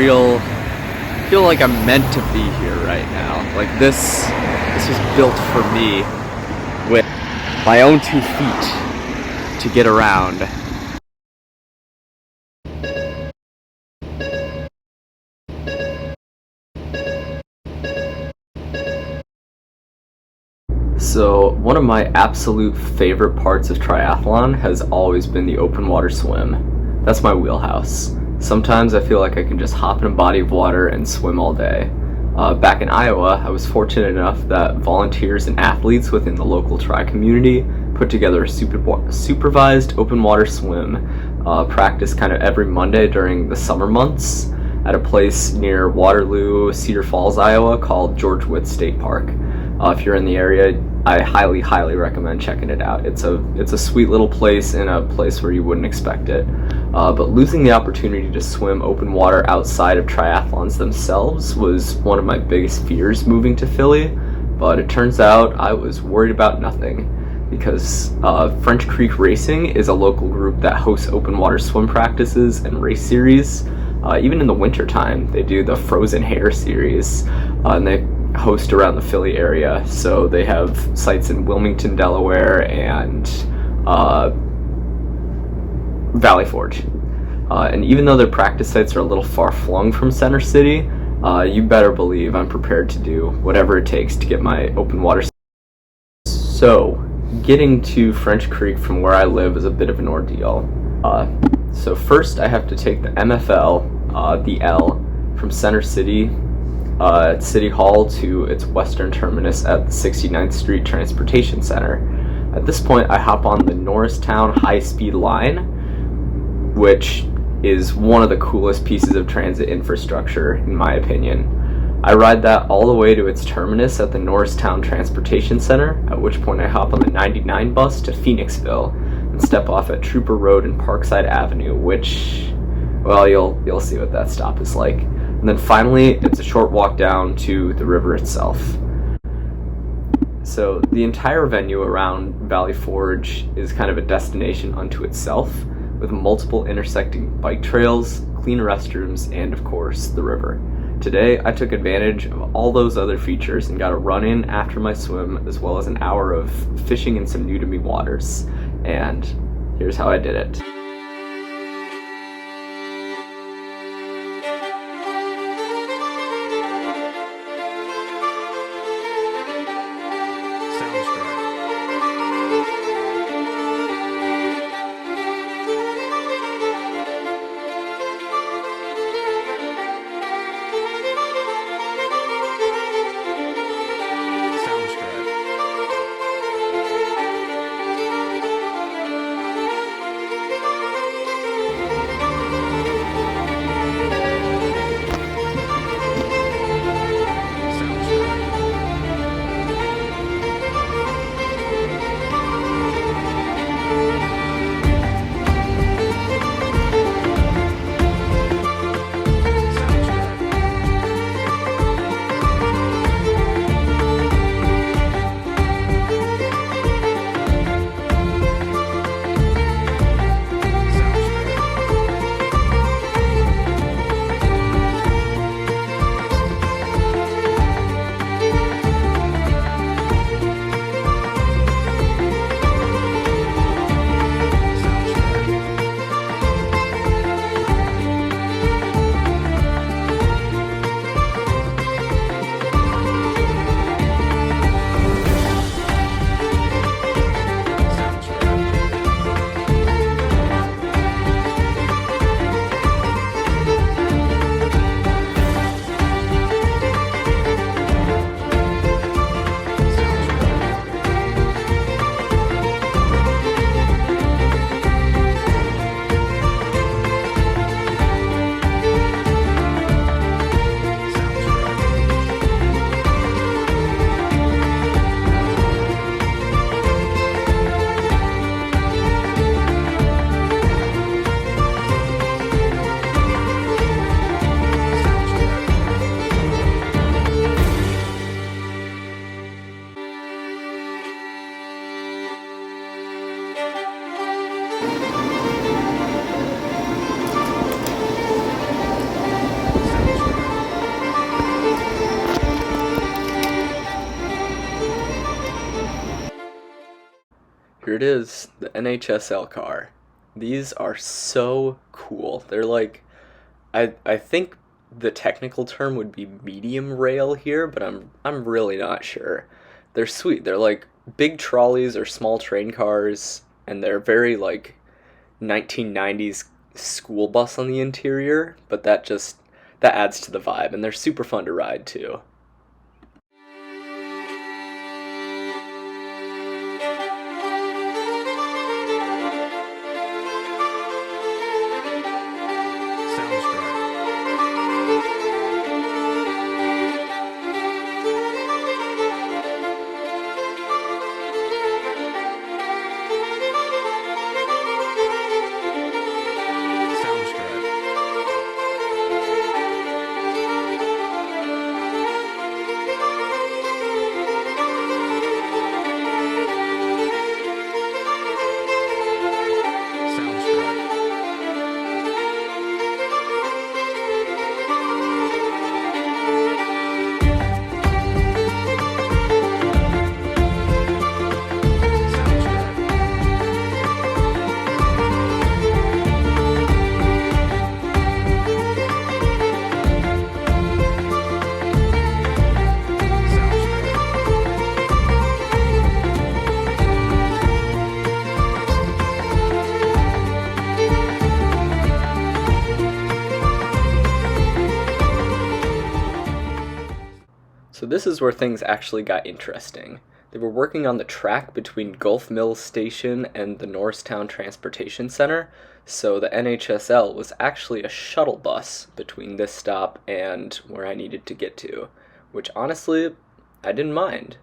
feel like I'm meant to be here right now. Like this was built for me with my own 2 feet to get around. So one of my absolute favorite parts of triathlon has always been the open water swim. That's my wheelhouse. Sometimes I feel like I can just hop in a body of water and swim all day. Back in Iowa, I was fortunate enough that volunteers and athletes within the local tri community put together a supervised open water swim practice kind of every Monday during the summer months at a place near Waterloo, Cedar Falls, Iowa called George Witt State Park. If you're in the area, I highly recommend checking it out. It's a sweet little place in a place where you wouldn't expect it. But losing the opportunity to swim open water outside of triathlons themselves was one of my biggest fears moving to Philly. But it turns out I was worried about nothing, because French Creek Racing is a local group that hosts open water swim practices and race series. Even in the winter time, they do the Frozen Hair series, and they host around the Philly area. So they have sites in Wilmington, Delaware, and Valley Forge. And even though their practice sites are a little far flung from Center City, you better believe I'm prepared to do whatever it takes to get my open water. So getting to French Creek from where I live is a bit of an ordeal. So first I have to take the MFL, the L, from Center City at City Hall to its western terminus at the 69th Street Transportation Center. At this point, I hop on the Norristown high-speed line, which is one of the coolest pieces of transit infrastructure, in my opinion. I ride that all the way to its terminus at the Norristown Transportation Center, at which point I hop on the 99 bus to Phoenixville and step off at Trooper Road and Parkside Avenue, which, well, you'll see what that stop is like. And then finally, it's a short walk down to the river itself. So the entire venue around Valley Forge is kind of a destination unto itself, with multiple intersecting bike trails, clean restrooms, and of course, the river. Today, I took advantage of all those other features and got a run-in after my swim, as well as an hour of fishing in some new-to-me waters. And here's how I did it. here it is, the NHSL car. These are so cool. They're like, I think the technical term would be medium rail here, but I'm really not sure. They're sweet. They're like big trolleys or small train cars, and they're very like 1990s school bus on the interior, but that adds to the vibe, and they're super fun to ride too. So this is where things actually got interesting. They were working on the track between Gulf Mills Station and the Norristown Transportation Center, so the NHSL was actually a shuttle bus between this stop and where I needed to get to, which honestly, I didn't mind.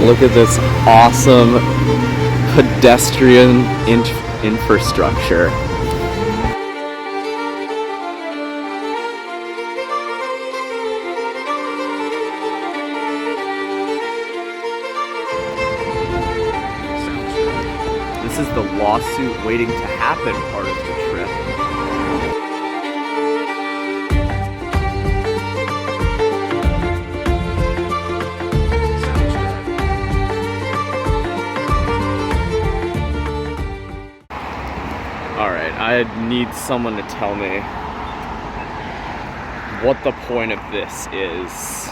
Look at this awesome pedestrian infrastructure. This is the lawsuit waiting to happen part of the trip. I need someone to tell me what the point of this is.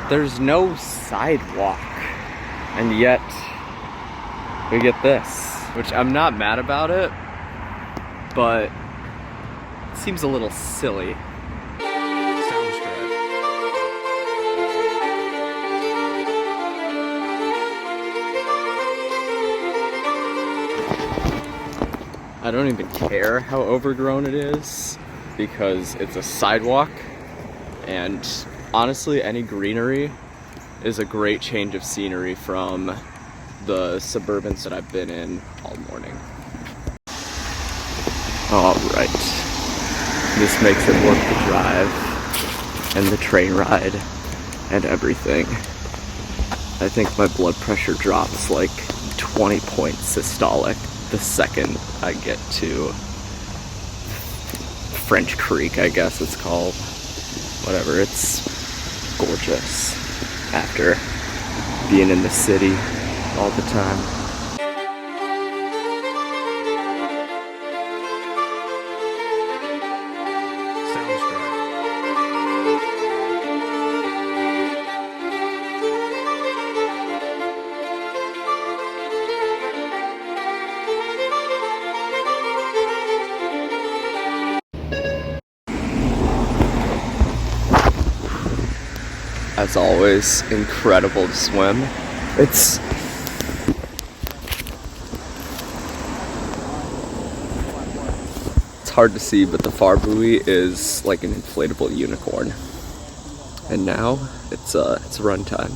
There's no sidewalk, and yet we get this, which I'm not mad about it, but it seems a little silly. I don't even care how overgrown it is because it's a sidewalk, and honestly any greenery is a great change of scenery from the Suburbans that I've been in all morning. Alright, this makes it worth the drive and the train ride and everything. I think my blood pressure drops like 20 points systolic the second I get to French Creek, I guess it's called. Whatever, it's gorgeous after being in the city all the time. As always, incredible to swim. It's hard to see, but the far buoy is like an inflatable unicorn. And now it's run time.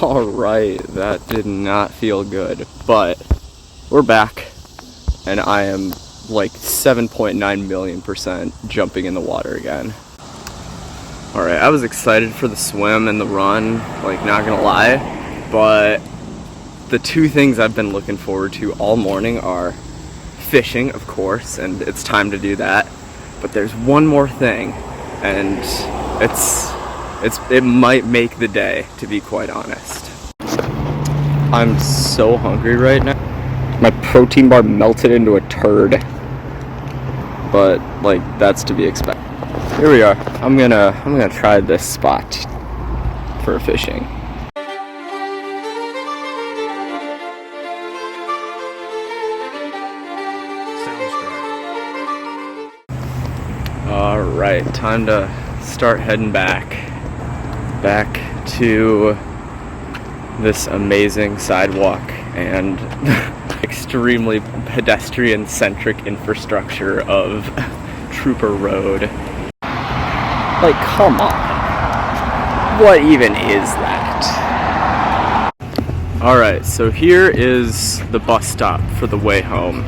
Alright, that did not feel good, but we're back, and I am like 7.9 million% jumping in the water again. Alright, I was excited for the swim and the run, like not gonna lie, but the two things I've been looking forward to all morning are fishing, of course, and it's time to do that, but there's one more thing, and it might make the day, to be quite honest. I'm so hungry right now. My protein bar melted into a turd. But like, that's to be expected. Here we are. I'm gonna try this spot for fishing. Alright, time to start heading back to this amazing sidewalk and extremely pedestrian-centric infrastructure of Trooper Road. Like, come on. What even is that? Alright, so here is the bus stop for the way home.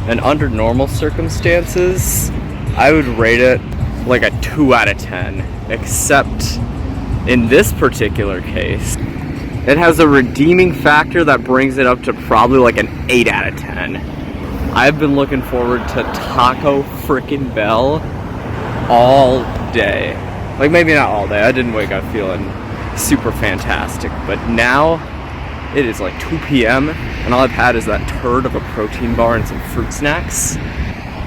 And under normal circumstances, I would rate it like a 2 out of 10, except in this particular case, it has a redeeming factor that brings it up to probably like an 8 out of 10. I've been looking forward to Taco frickin' Bell all day. Like, maybe not all day, I didn't wake up feeling super fantastic, but now it is like 2 p.m. and all I've had is that turd of a protein bar and some fruit snacks.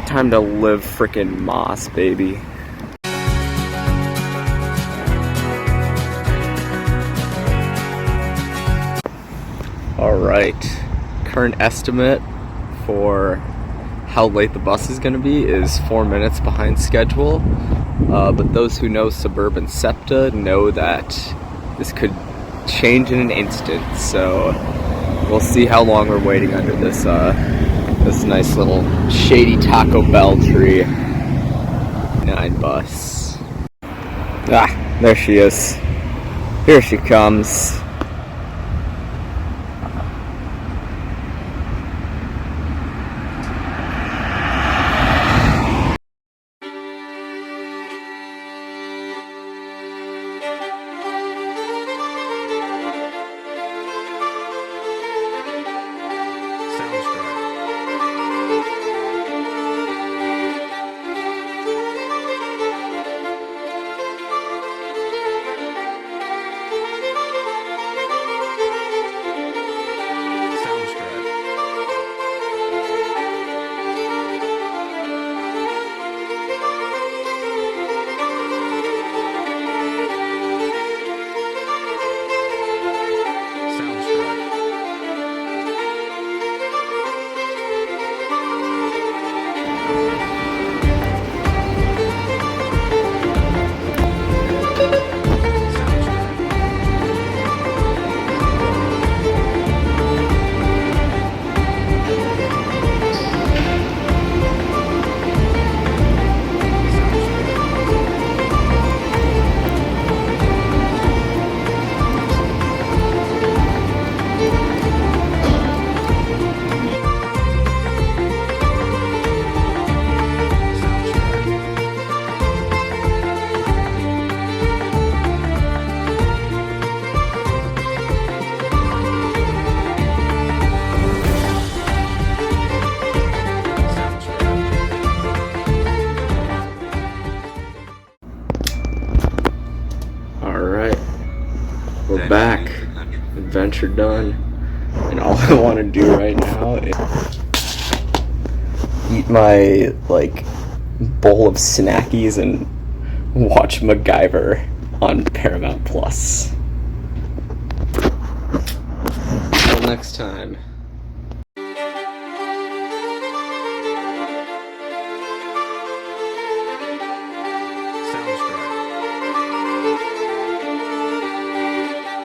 Time to live frickin' Moss, baby. Alright, current estimate for how late the bus is going to be is 4 minutes behind schedule. But those who know Suburban SEPTA know that this could change in an instant. So we'll see how long we're waiting under this this nice little shady Taco Bell tree. 9 bus. Ah, there she is. Here she comes. Alright, we're back. Adventure done. And all I want to do right now is eat my, bowl of snackies and watch MacGyver on Paramount Plus. Until next time.